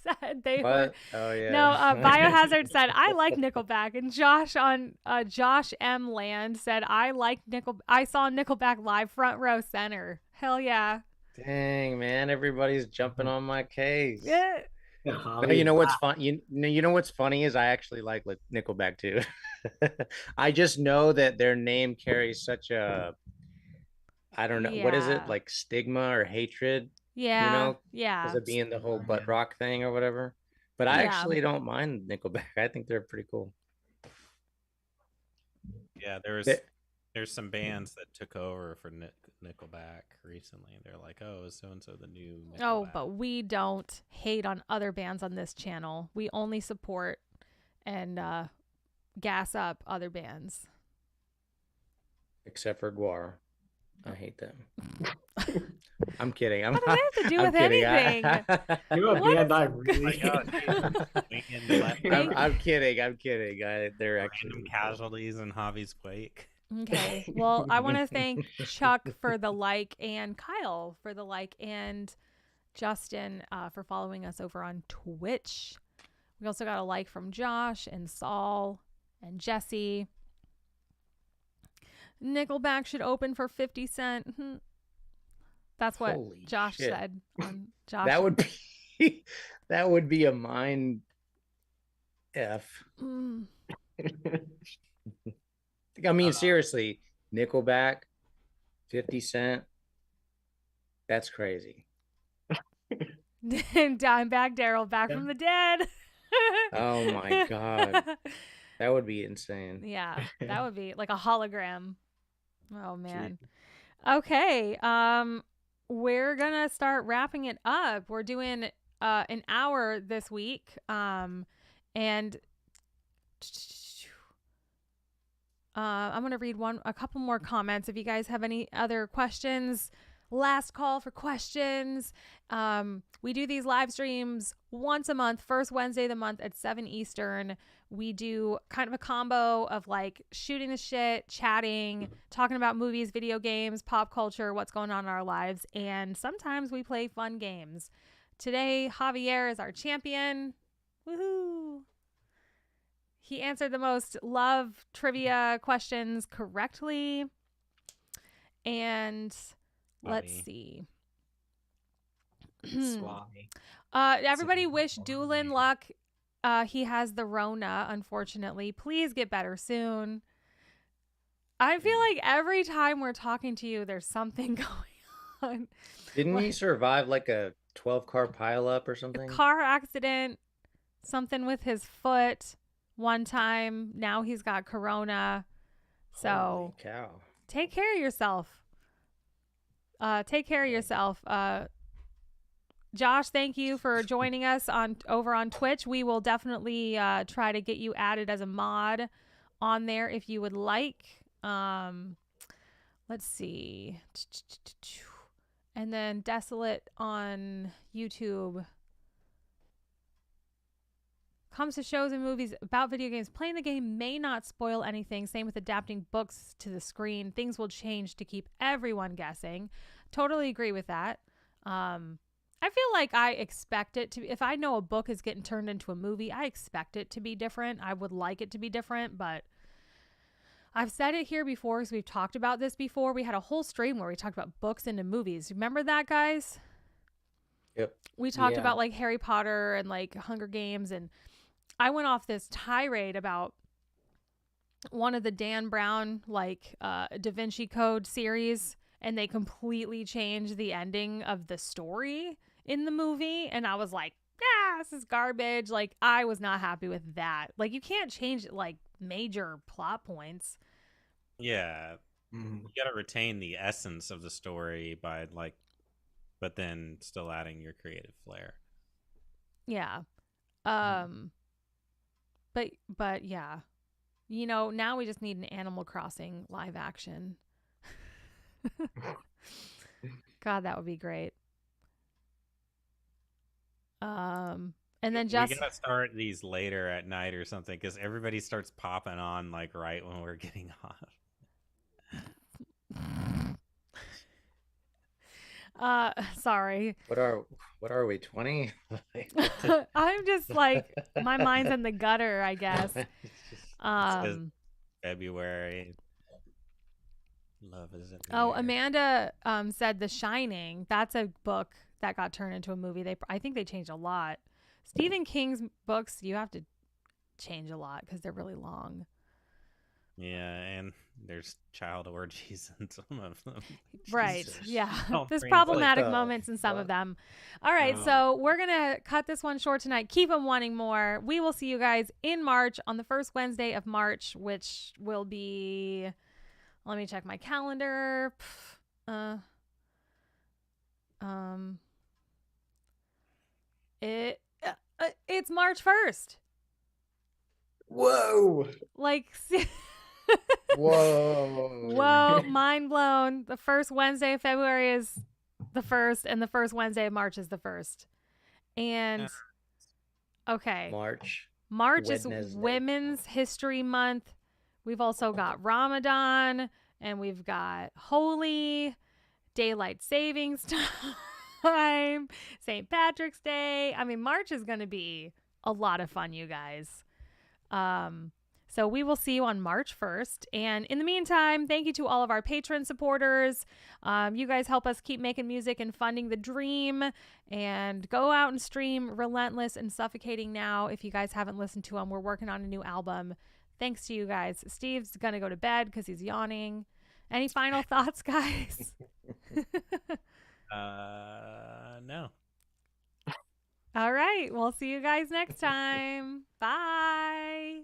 said. They were What? Oh yeah. no, Biohazard said I like Nickelback, and Josh on Josh M Land said I saw Nickelback live front row center. Hell yeah. Dang man, everybody's jumping on my case. Yeah. No, you know what's fun? You know what's funny is I actually like Nickelback too. I just know that their name carries such a, I don't know, what is it, Yeah. like stigma or hatred? Yeah. You know, Yeah. because of being the whole butt rock thing or whatever. But I Yeah. actually don't mind Nickelback. I think they're pretty cool. Yeah, there's some bands that took over for Nickelback recently. They're like, oh, is so-and-so the new Nickelback? Oh, but we don't hate on other bands on this channel. We only support and gas up other bands. Except for Guar. I hate them. I'm kidding. What does that have to do I'm with kidding. anything? You know What a band I Oh my really God, I'm kidding. They're Random actually casualties in Javi's wake. Okay. Well, I want to thank Chuck for the like and Kyle for the like and Justin for following us over on Twitch. We also got a like from Josh and Saul and Jesse. Nickelback should open for 50 Cent. That's what Holy Josh shit. said. Josh. That would be a mind F. Mm. I mean, seriously, Nickelback, 50 Cent. That's crazy. Dimebag Daryl back from the dead. Oh my God. That would be insane. Yeah, that would be like a hologram. Oh man. Okay. We're gonna start wrapping it up. We're doing an hour this week. And I'm gonna read a couple more comments. If you guys have any other questions, last call for questions. We do these live streams once a month, first Wednesday of the month at 7 Eastern. We do kind of a combo of like shooting the shit, chatting, talking about movies, video games, pop culture, what's going on in our lives. And sometimes we play fun games. Today, Javier is our champion. Woohoo! He answered the most love trivia questions correctly. And let's see. Swami. Everybody wish Doolin luck. He has the Rona, unfortunately. Please get better soon. I feel like every time we're talking to you, there's something going on. Didn't Like, he survive like a 12-car pileup or a something? car accident, something with his foot one time. Now he's got corona. So Holy cow. take care of yourself. Take care of yourself. Josh, thank you for joining us over on Twitch. We will definitely try to get you added as a mod on there if you would like. Let's see. And then Desolate on YouTube. Comes to shows and movies about video games. Playing the game may not spoil anything. Same with adapting books to the screen. Things will change to keep everyone guessing. Totally agree with that. I feel like I expect it to. If I know a book is getting turned into a movie, I expect it to be different. I would like it to be different, but I've said it here before because we've talked about this before. We had a whole stream where we talked about books into movies. Remember that, guys? Yep. We talked Yeah. about like Harry Potter and like Hunger Games, and I went off this tirade about one of the Dan Brown like Da Vinci Code series, and they completely changed the ending of the story in the movie, and I was like, this is garbage. Like, I was not happy with that. Like, you can't change like major plot points. Yeah, Mhm. you gotta retain the essence of the story by like, but then still adding your creative flair. Yeah. But yeah. You know, now we just need an Animal Crossing live action. God, that would be great. And then We just gotta start these later at night or something because everybody starts popping on like right when we're getting off. sorry. What are we, 20? I'm just like, my mind's in the gutter, I guess. It says February. Love is in the air. Amanda said The Shining. That's a book that got turned into a movie. I think they changed a lot. Stephen King's books, you have to change a lot because they're really long. Yeah, and there's child orgies in some of them. Right. Jesus. Yeah. Oh, There's What problematic the moments in some of fuck? them. All right. Oh. So we're going to cut this one short tonight. Keep them wanting more. We will see you guys in March on the first Wednesday of March, which will be, let me check my calendar. It's March 1st. Whoa. Like, Whoa. whoa, mind blown. The first Wednesday of February is the 1st, and the first Wednesday of March is the 1st. And okay, March is Wednesday. Women's History Month. We've also got Ramadan, and we've got Holy, Daylight Savings Time, St. Patrick's Day. I mean, March is going to be a lot of fun, you guys. So we will see you on March 1st. And in the meantime, thank you to all of our Patreon supporters. You guys help us keep making music and funding the dream. And go out and stream Relentless and Suffocating now. If you guys haven't listened to them, we're working on a new album. Thanks to you guys. Steve's going to go to bed because he's yawning. Any final thoughts, guys? No. All right. We'll see you guys next time. Bye.